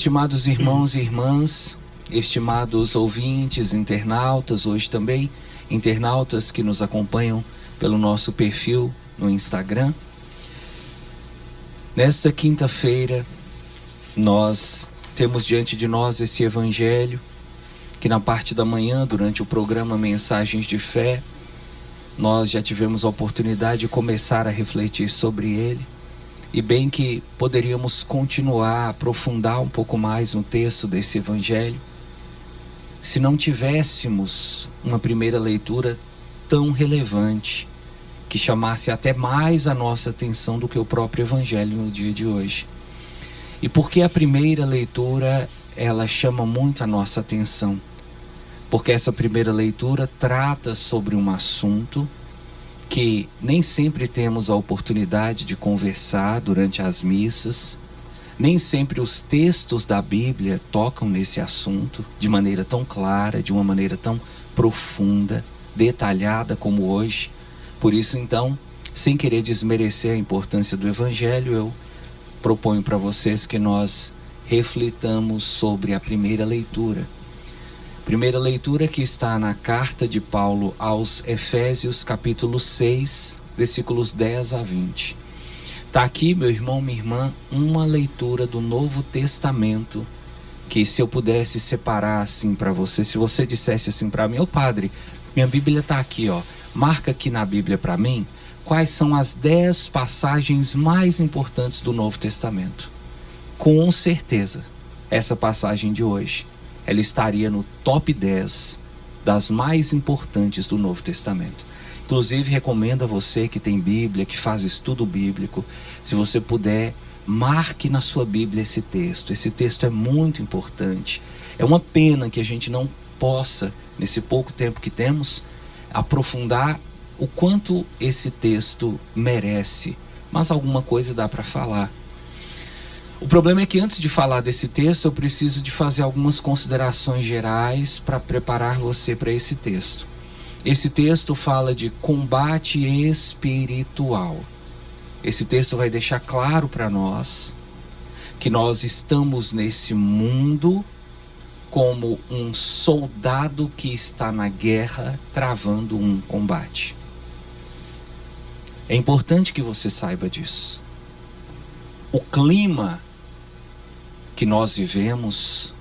Estimados irmãos e irmãs, estimados ouvintes, internautas, hoje também internautas que nos acompanham pelo nosso perfil no Instagram. Nesta quinta-feira, nós temos diante de nós esse evangelho que na parte da manhã, durante o programa Mensagens de Fé, nós já tivemos a oportunidade de começar a refletir sobre ele. E bem que poderíamos continuar, aprofundar um pouco mais no texto desse evangelho, se não tivéssemos uma primeira leitura tão relevante, que chamasse até mais a nossa atenção do que o próprio evangelho no dia de hoje. E por que a primeira leitura, ela chama muito a nossa atenção? Porque essa primeira leitura trata sobre um assunto que nem sempre temos a oportunidade de conversar durante as missas, nem sempre os textos da Bíblia tocam nesse assunto de maneira tão clara, de uma maneira tão profunda, detalhada como hoje. Por isso, então, sem querer desmerecer a importância do Evangelho, eu proponho para vocês que nós reflitamos sobre a primeira leitura. Primeira leitura que está na carta de Paulo aos Efésios, capítulo 6, versículos 10 a 20. Está aqui, meu irmão, minha irmã, uma leitura do Novo Testamento que, se eu pudesse separar assim para você, se você dissesse assim para mim: ô padre, minha Bíblia está aqui, ó, marca aqui na Bíblia para mim quais são as 10 passagens mais importantes do Novo Testamento. Com certeza, essa passagem de hoje, ela estaria no top 10 das mais importantes do Novo Testamento. Inclusive, recomendo a você que tem Bíblia, que faz estudo bíblico, se você puder, marque na sua Bíblia esse texto. Esse texto é muito importante. É uma pena que a gente não possa, nesse pouco tempo que temos, aprofundar o quanto esse texto merece, mas alguma coisa dá para falar. O problema é que antes de falar desse texto, eu preciso de fazer algumas considerações gerais para preparar você para esse texto. Esse texto fala de combate espiritual. Esse texto vai deixar claro para nós que nós estamos nesse mundo como um soldado que está na guerra travando um combate. É importante que você saiba disso. O clima que nós vivemos,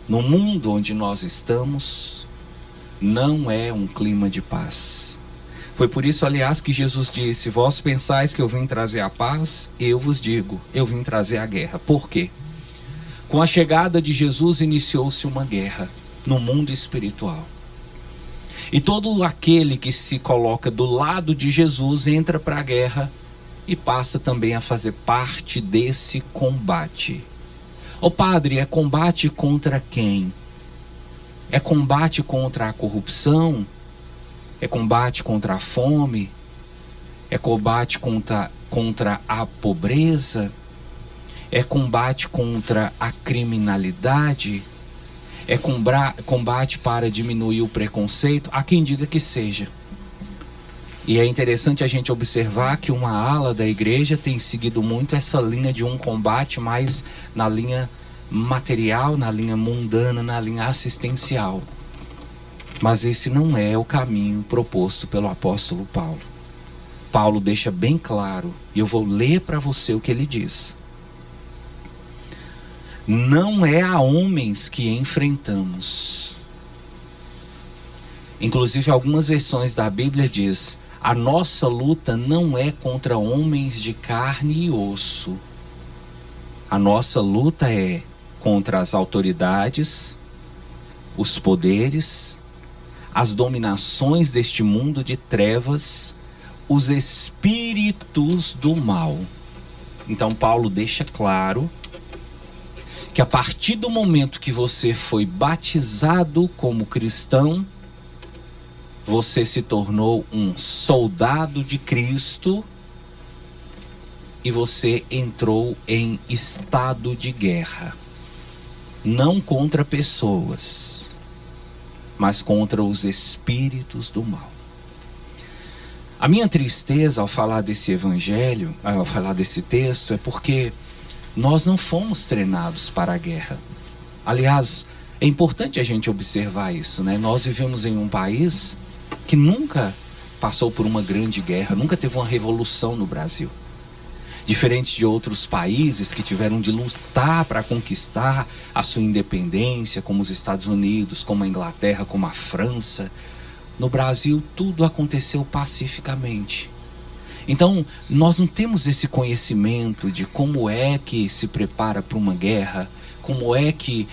no mundo onde nós estamos, não é um clima de paz. Foi por isso, aliás, que Jesus disse: vós pensais que eu vim trazer a paz? Eu vos digo, eu vim trazer a guerra. Por quê? Com a chegada de Jesus iniciou-se uma guerra no mundo espiritual. E todo aquele que se coloca do lado de Jesus entra para a guerra e passa também a fazer parte desse combate. Ô padre, é combate contra quem? É combate contra a corrupção? É combate contra a fome? É combate contra a pobreza? É combate contra a criminalidade? É combate para diminuir o preconceito? Há quem diga que seja. E é interessante a gente observar que uma ala da igreja tem seguido muito essa linha de um combate mais na linha material, na linha mundana, na linha assistencial. Mas esse não é o caminho proposto pelo apóstolo Paulo. Paulo deixa bem claro, e eu vou ler para você o que ele diz. Não é a homens que enfrentamos. Inclusive, algumas versões da Bíblia diz: a nossa luta não é contra homens de carne e osso. A nossa luta é contra as autoridades, os poderes, as dominações deste mundo de trevas, os espíritos do mal. Então Paulo deixa claro que a partir do momento que você foi batizado como cristão, você se tornou um soldado de Cristo e você entrou em estado de guerra. Não contra pessoas, mas contra os espíritos do mal. A minha tristeza ao falar desse evangelho, ao falar desse texto, é porque Nós não fomos treinados para a guerra. Aliás, é importante a gente observar isso, né? Nós vivemos em um país que nunca passou por uma grande guerra, nunca teve uma revolução no Brasil. Diferente de outros países que tiveram de lutar para conquistar a sua independência, como os Estados Unidos, como a Inglaterra, como a França, no Brasil tudo aconteceu pacificamente. Então, nós não temos esse conhecimento de como é que se prepara para uma guerra, como é que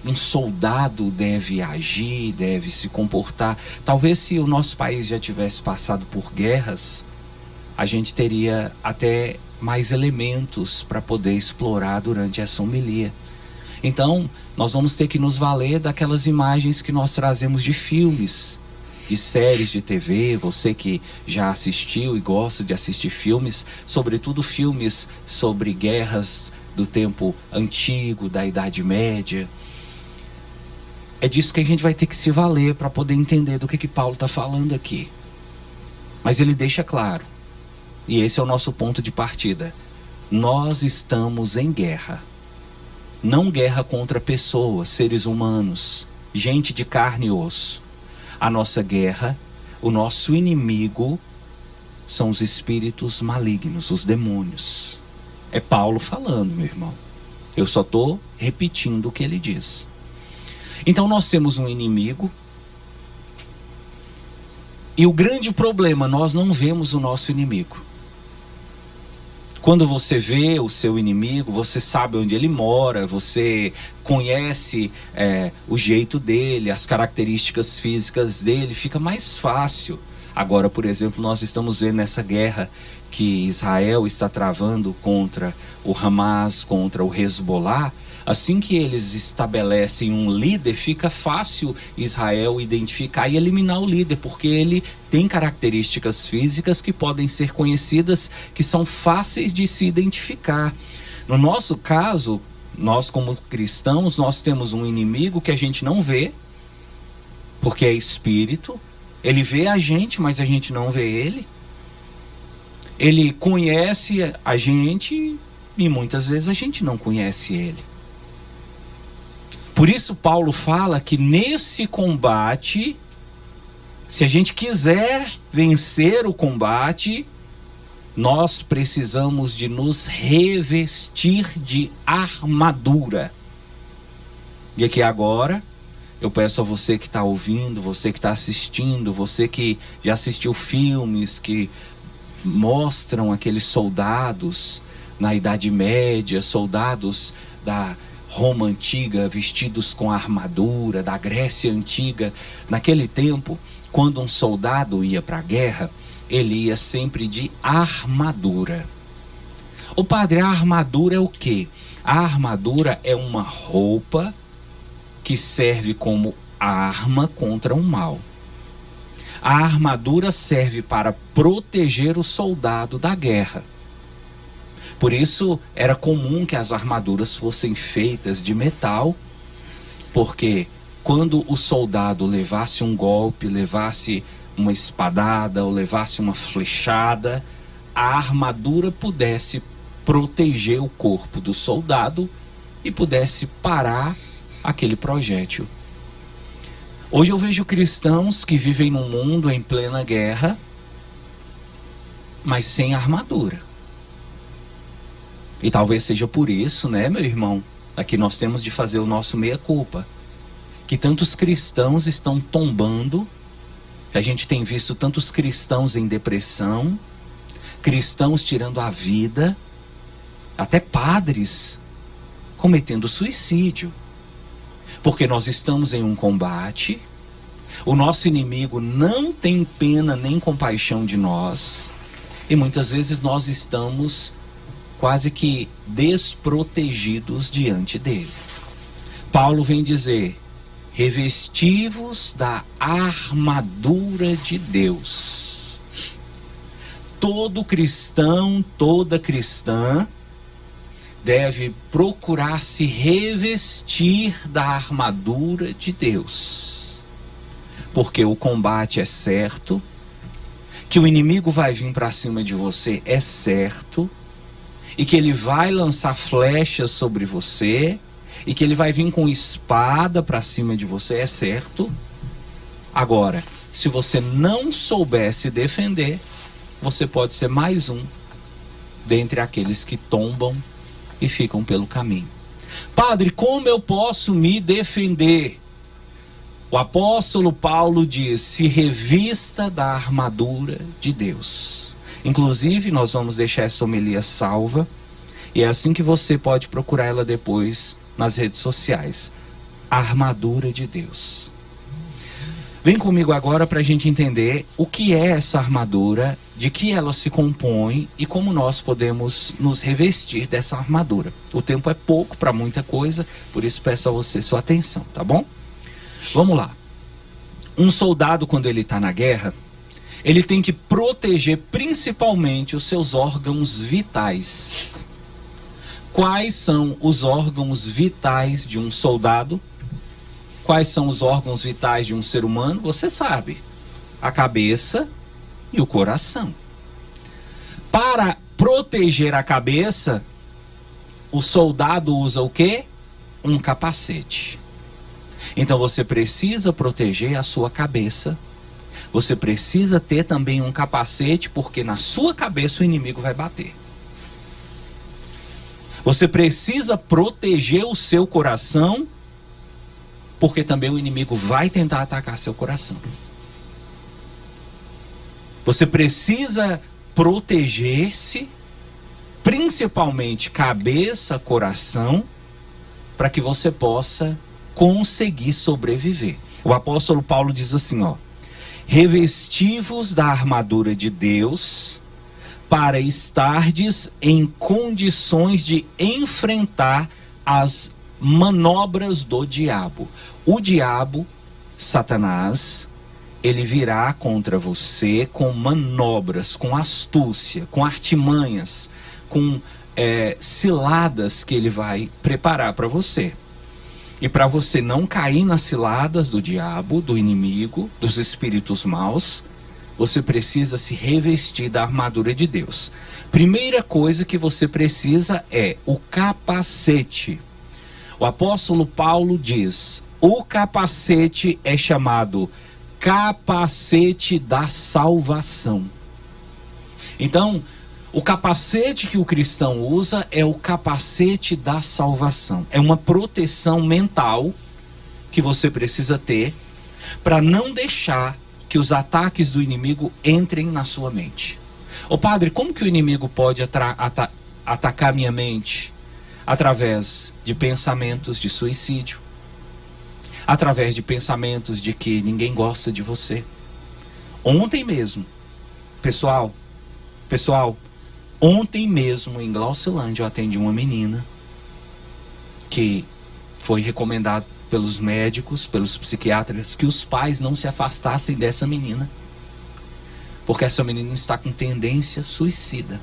um soldado deve agir, deve se comportar. Talvez se o nosso país já tivesse passado por guerras, a gente teria até mais elementos para poder explorar durante essa homilia. Então, nós vamos ter que nos valer daquelas imagens que nós trazemos de filmes, de séries de TV. Você que já assistiu e gosta de assistir filmes, sobretudo filmes sobre guerras do tempo antigo, da Idade Média. É disso que a gente vai ter que se valer para poder entender do que Paulo está falando aqui. Mas ele deixa claro, e esse é o nosso ponto de partida: nós estamos em guerra. Não guerra contra pessoas, seres humanos, gente de carne e osso. A nossa guerra, o nosso inimigo são os espíritos malignos, os demônios. É Paulo falando, meu irmão. Eu só estou repetindo o que ele diz. Então nós temos um inimigo. E o grande problema, nós não vemos o nosso inimigo. Quando você vê o seu inimigo, você sabe onde ele mora, você conhece o jeito dele, as características físicas dele, fica mais fácil. Agora, por exemplo, nós estamos vendo essa guerra que Israel está travando contra o Hamas, contra o Hezbollah. Assim que eles estabelecem um líder, fica fácil Israel identificar e eliminar o líder, porque ele tem características físicas que podem ser conhecidas, que são fáceis de se identificar. No nosso caso, nós como cristãos, nós temos um inimigo que a gente não vê, porque é espírito. Ele vê a gente, mas a gente não vê ele. Ele conhece a gente e muitas vezes a gente não conhece ele. Por isso Paulo fala que nesse combate, se a gente quiser vencer o combate, nós precisamos de nos revestir de armadura. E aqui agora, eu peço a você que está ouvindo, você que está assistindo, você que já assistiu filmes que mostram aqueles soldados na Idade Média, soldados da Roma antiga, vestidos com armadura, da Grécia antiga. Naquele tempo, quando um soldado ia para a guerra, ele ia sempre de armadura. Ô padre, a armadura é o quê? A armadura é uma roupa que serve como arma contra o mal. A armadura serve para proteger o soldado da guerra. Por isso era comum que as armaduras fossem feitas de metal, porque quando o soldado levasse um golpe, levasse uma espadada ou levasse uma flechada, a armadura pudesse proteger o corpo do soldado e pudesse parar aquele projétil. Hoje eu vejo cristãos que vivem num mundo em plena guerra, mas sem armadura. E talvez seja por isso, né, meu irmão, aqui nós temos de fazer o nosso meia-culpa, que tantos cristãos estão tombando, que a gente tem visto tantos cristãos em depressão, cristãos tirando a vida, até padres cometendo suicídio, porque nós estamos em um combate, o nosso inimigo não tem pena nem compaixão de nós, e muitas vezes nós estamos quase que desprotegidos diante dele. Paulo vem dizer: revesti-vos da armadura de Deus. Todo cristão, toda cristã deve procurar se revestir da armadura de Deus, porque o combate é certo, que o inimigo vai vir para cima de você é certo, e que ele vai lançar flechas sobre você, e que ele vai vir com espada para cima de você, é certo. Agora, se você não souber se defender, você pode ser mais um dentre aqueles que tombam e ficam pelo caminho. Padre, como eu posso me defender? O apóstolo Paulo diz: se revista da armadura de Deus. Inclusive, nós vamos deixar essa homilia salva, e é assim que você pode procurar ela depois nas redes sociais. A armadura de Deus. Vem comigo agora para a gente entender o que é essa armadura, de que ela se compõe e como nós podemos nos revestir dessa armadura. O tempo é pouco para muita coisa, por isso peço a você sua atenção, tá bom? Vamos lá. Um soldado, quando ele está na guerra, ele tem que proteger principalmente os seus órgãos vitais. Quais são os órgãos vitais de um soldado? Quais são os órgãos vitais de um ser humano? Você sabe. A cabeça e o coração. Para proteger a cabeça, o soldado usa o quê? Um capacete. Então você precisa proteger a sua cabeça. Você precisa ter também um capacete, porque na sua cabeça o inimigo vai bater. Você precisa proteger o seu coração, porque também o inimigo vai tentar atacar seu coração. Você precisa proteger-se, principalmente cabeça, coração, para que você possa conseguir sobreviver. O apóstolo Paulo diz assim, ó: revesti-vos da armadura de Deus, para estardes em condições de enfrentar as manobras do diabo. O diabo, Satanás, ele virá contra você com manobras, com astúcia, com artimanhas, com ciladas que ele vai preparar para você. E para você não cair nas ciladas do diabo, do inimigo, dos espíritos maus, você precisa se revestir da armadura de Deus. Primeira coisa que você precisa é o capacete. O apóstolo Paulo diz: o capacete é chamado capacete da salvação. Então, o capacete que o cristão usa é o capacete da salvação. É uma proteção mental que você precisa ter para não deixar que os ataques do inimigo entrem na sua mente. Ô padre, como que o inimigo pode atacar minha mente? Através de pensamentos de suicídio, através de pensamentos de que ninguém gosta de você. Ontem mesmo, pessoal, ontem mesmo em Glaucilândia eu atendi uma menina que foi recomendado pelos médicos, pelos psiquiatras, que os pais não se afastassem dessa menina, porque essa menina está com tendência suicida.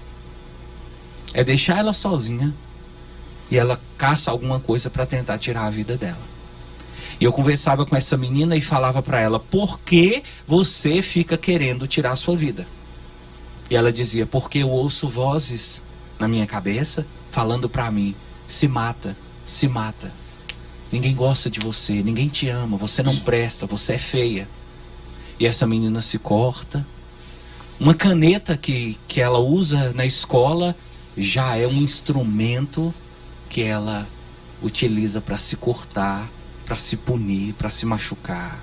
É deixar ela sozinha e ela caça alguma coisa para tentar tirar a vida dela. E eu conversava com essa menina e falava para ela: por que você fica querendo tirar a sua vida? E ela dizia: porque eu ouço vozes na minha cabeça falando para mim: se mata, se mata. Ninguém gosta de você, ninguém te ama, você não presta, você é feia. E essa menina se corta. Uma caneta que ela usa na escola já é um instrumento que ela utiliza para se cortar, para se punir, para se machucar.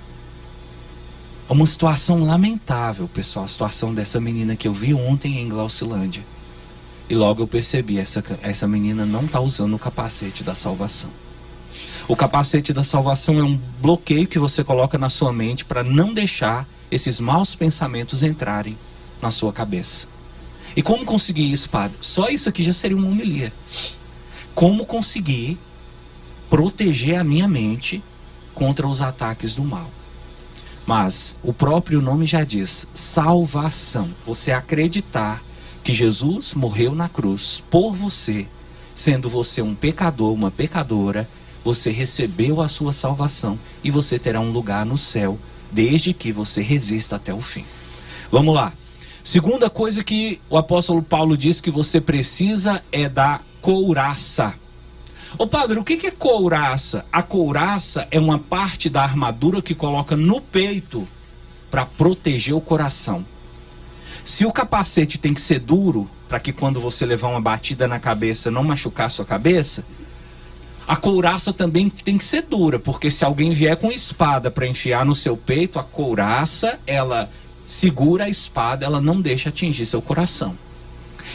É uma situação lamentável, pessoal, a situação dessa menina que eu vi ontem em Glaucilândia. E logo eu percebi, essa menina não está usando o capacete da salvação. O capacete da salvação é um bloqueio que você coloca na sua mente para não deixar esses maus pensamentos entrarem na sua cabeça. E como conseguir isso, padre? Só isso aqui já seria uma homilia. Como conseguir proteger a minha mente contra os ataques do mal? Mas o próprio nome já diz: salvação. Você acreditar que Jesus morreu na cruz por você, sendo você um pecador, uma pecadora, você recebeu a sua salvação e você terá um lugar no céu, desde que você resista até o fim. Vamos lá. Segunda coisa que o apóstolo Paulo diz que você precisa é da couraça. Ô padre, o que é couraça? A couraça é uma parte da armadura que coloca no peito para proteger o coração. Se o capacete tem que ser duro, para que quando você levar uma batida na cabeça não machucar a sua cabeça, a couraça também tem que ser dura, porque se alguém vier com espada para enfiar no seu peito, a couraça, ela segura a espada, ela não deixa atingir seu coração.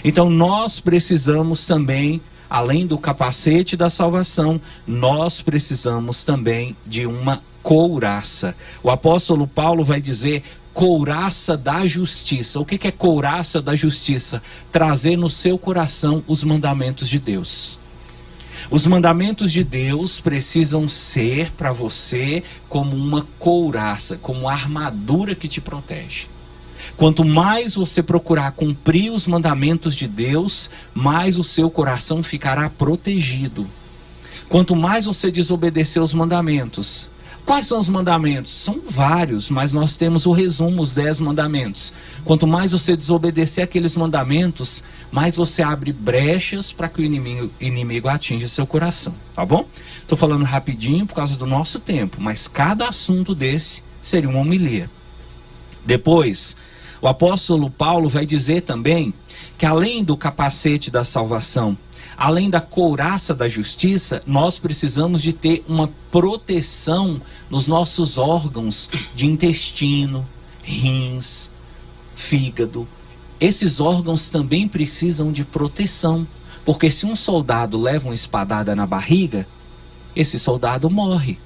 Então nós precisamos também, além do capacete da salvação, nós precisamos também de uma couraça. O apóstolo Paulo vai dizer couraça da justiça. O que é couraça da justiça? Trazer no seu coração os mandamentos de Deus. Os mandamentos de Deus precisam ser para você como uma couraça, como uma armadura que te protege. Quanto mais você procurar cumprir os mandamentos de Deus, mais o seu coração ficará protegido. Quanto mais você desobedecer os mandamentos. Quais são os mandamentos? São vários, mas nós temos o resumo, os 10 mandamentos. Quanto mais você desobedecer aqueles mandamentos, mais você abre brechas para que o inimigo atinja seu coração, tá bom? Estou falando rapidinho por causa do nosso tempo, mas cada assunto desse seria uma homilia. Depois, o apóstolo Paulo vai dizer também que além do capacete da salvação, além da couraça da justiça, nós precisamos de ter uma proteção nos nossos órgãos de intestino, rins, fígado. Esses órgãos também precisam de proteção, porque se um soldado leva uma espadada na barriga, esse soldado morre.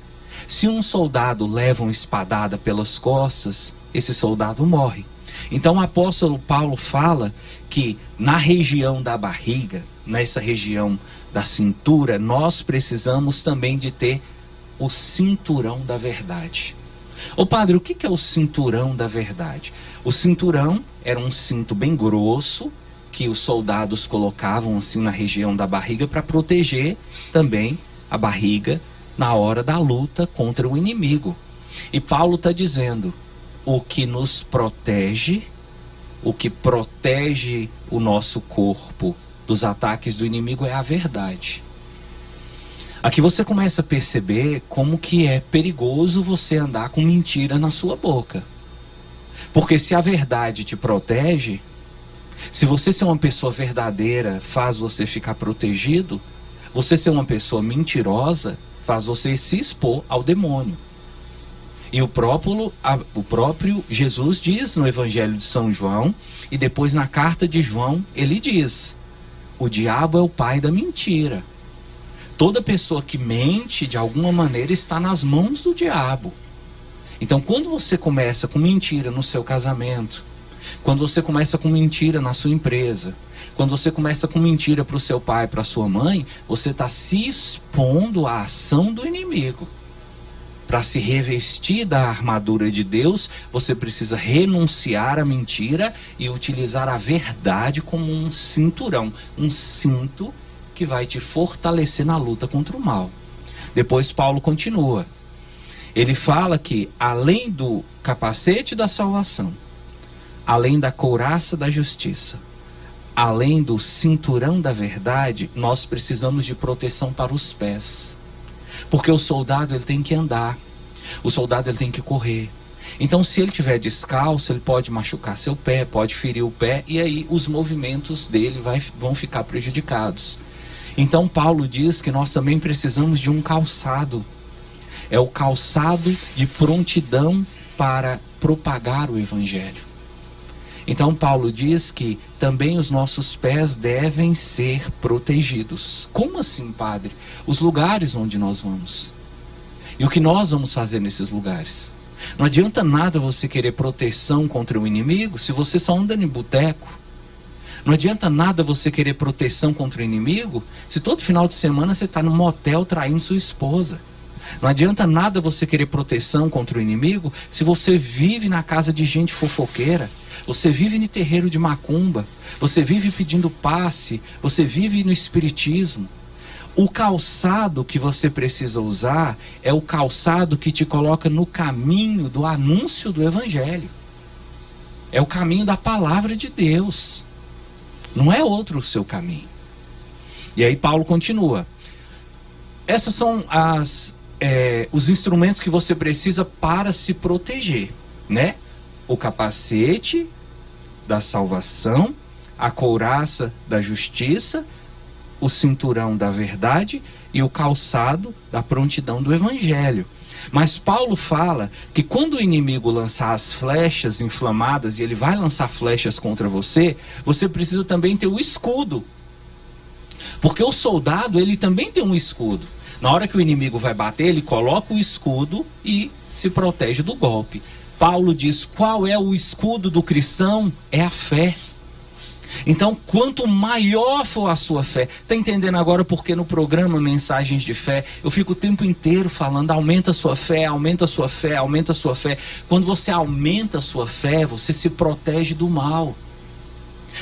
Se um soldado leva uma espadada pelas costas, esse soldado morre. Então o apóstolo Paulo fala que na região da barriga, nessa região da cintura, nós precisamos também de ter o cinturão da verdade. Ô padre, o que é o cinturão da verdade? O cinturão era um cinto bem grosso que os soldados colocavam assim na região da barriga para proteger também a barriga na hora da luta contra o inimigo. E Paulo está dizendo, o que nos protege, o que protege o nosso corpo dos ataques do inimigo é a verdade. Aqui você começa a perceber como que é perigoso você andar com mentira na sua boca. Porque se a verdade te protege, se você ser uma pessoa verdadeira faz você ficar protegido, você ser uma pessoa mentirosa faz você se expor ao demônio. E o próprio Jesus diz no Evangelho de São João, e depois na carta de João, ele diz, o diabo é o pai da mentira. Toda pessoa que mente, de alguma maneira, está nas mãos do diabo. Então, quando você começa com mentira no seu casamento, quando você começa com mentira na sua empresa, quando você começa com mentira para o seu pai, para a sua mãe, você está se expondo à ação do inimigo. Para se revestir da armadura de Deus, você precisa renunciar à mentira e utilizar a verdade como um cinturão, um cinto que vai te fortalecer na luta contra o mal. Depois Paulo continua. Ele fala que além do capacete da salvação, além da couraça da justiça, além do cinturão da verdade, nós precisamos de proteção para os pés. Porque o soldado ele tem que andar, o soldado ele tem que correr. Então se ele estiver descalço, ele pode machucar seu pé, pode ferir o pé, e aí os movimentos dele vão ficar prejudicados. Então Paulo diz que nós também precisamos de um calçado. É o calçado de prontidão para propagar o Evangelho. Então Paulo diz que também os nossos pés devem ser protegidos. Como assim, padre? Os lugares onde nós vamos. E o que nós vamos fazer nesses lugares? Não adianta nada você querer proteção contra o inimigo se você só anda em boteco. Não adianta nada você querer proteção contra o inimigo se todo final de semana você está num motel traindo sua esposa. Não adianta nada você querer proteção contra o inimigo se você vive na casa de gente fofoqueira. Você vive no terreiro de macumba. Você vive pedindo passe. Você vive no espiritismo. O calçado que você precisa usar é o calçado que te coloca no caminho do anúncio do Evangelho. É o caminho da palavra de Deus. Não é outro o seu caminho. E aí Paulo continua. Essas são os instrumentos que você precisa para se proteger, né? O capacete da salvação, a couraça da justiça, o cinturão da verdade e o calçado da prontidão do evangelho. Mas Paulo fala que quando o inimigo lançar as flechas inflamadas, e ele vai lançar flechas contra você, você precisa também ter o escudo. Porque o soldado, ele também tem um escudo. Na hora que o inimigo vai bater, ele coloca o escudo e se protege do golpe. Paulo diz, qual é o escudo do cristão? É a fé. Então, quanto maior for a sua fé, está entendendo agora porque no programa Mensagens de Fé, eu fico o tempo inteiro falando, aumenta a sua fé, aumenta a sua fé, aumenta a sua fé. Quando você aumenta a sua fé, você se protege do mal.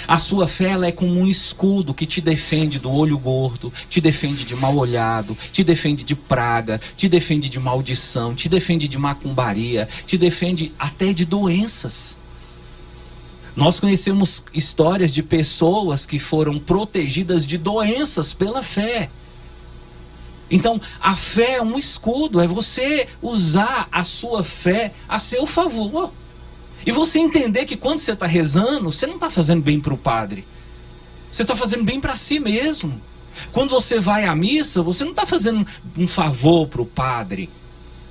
A sua fé, ela é como um escudo que te defende do olho gordo, te defende de mal olhado, te defende de praga, te defende de maldição, te defende de macumbaria, te defende até de doenças. Nós conhecemos histórias de pessoas que foram protegidas de doenças pela fé. Então, a fé é um escudo, é você usar a sua fé a seu favor. E você entender que quando você está rezando, você não está fazendo bem para o padre. Você está fazendo bem para si mesmo. Quando você vai à missa, você não está fazendo um favor para o padre.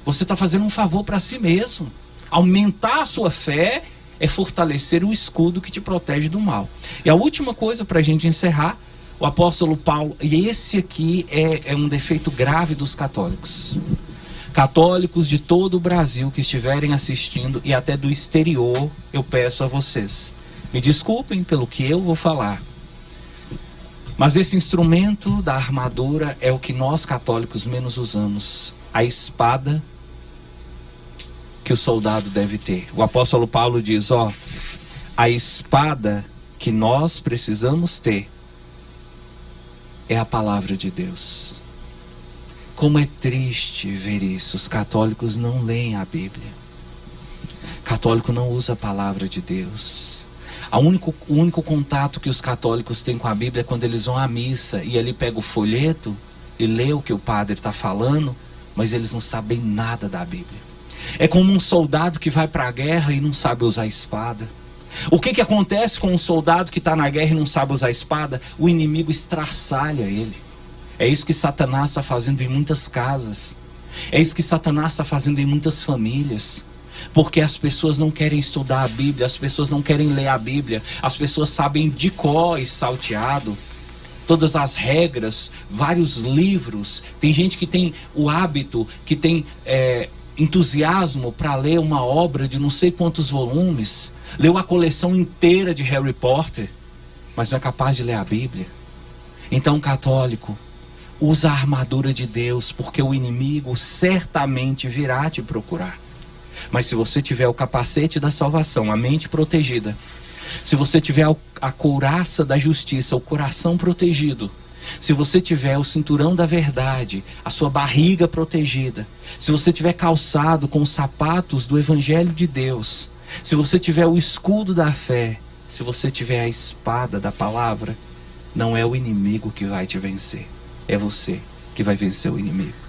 Você está fazendo um favor para si mesmo. Aumentar a sua fé é fortalecer o escudo que te protege do mal. E a última coisa para a gente encerrar, o apóstolo Paulo, e esse aqui é um defeito grave dos católicos. Católicos de todo o Brasil que estiverem assistindo e até do exterior, eu peço a vocês, me desculpem pelo que eu vou falar, mas esse instrumento da armadura é o que nós católicos menos usamos, a espada que o soldado deve ter. O apóstolo Paulo diz, a espada que nós precisamos ter é a palavra de Deus. Como é triste ver isso. Os católicos não leem a Bíblia. Católico não usa a palavra de Deus. O único contato que os católicos têm com a Bíblia é quando eles vão à missa e ali pega o folheto e lê o que o padre está falando, mas eles não sabem nada da Bíblia. É como um soldado que vai para a guerra e não sabe usar a espada. O que acontece com um soldado que está na guerra e não sabe usar a espada? O inimigo estraçalha ele. É isso que Satanás está fazendo em muitas casas. É isso que Satanás está fazendo em muitas famílias. Porque as pessoas não querem estudar a Bíblia, as pessoas não querem ler a Bíblia, as pessoas sabem de cor e salteado todas as regras, vários livros. Tem gente que tem o hábito, que tem entusiasmo para ler uma obra de não sei quantos volumes, leu a coleção inteira de Harry Potter, mas não é capaz de ler a Bíblia. Então, católico, usa a armadura de Deus, porque o inimigo certamente virá te procurar. Mas se você tiver o capacete da salvação, a mente protegida, se você tiver a couraça da justiça, o coração protegido, se você tiver o cinturão da verdade, a sua barriga protegida, se você tiver calçado com os sapatos do Evangelho de Deus, se você tiver o escudo da fé, se você tiver a espada da palavra, não é o inimigo que vai te vencer, é você que vai vencer o inimigo.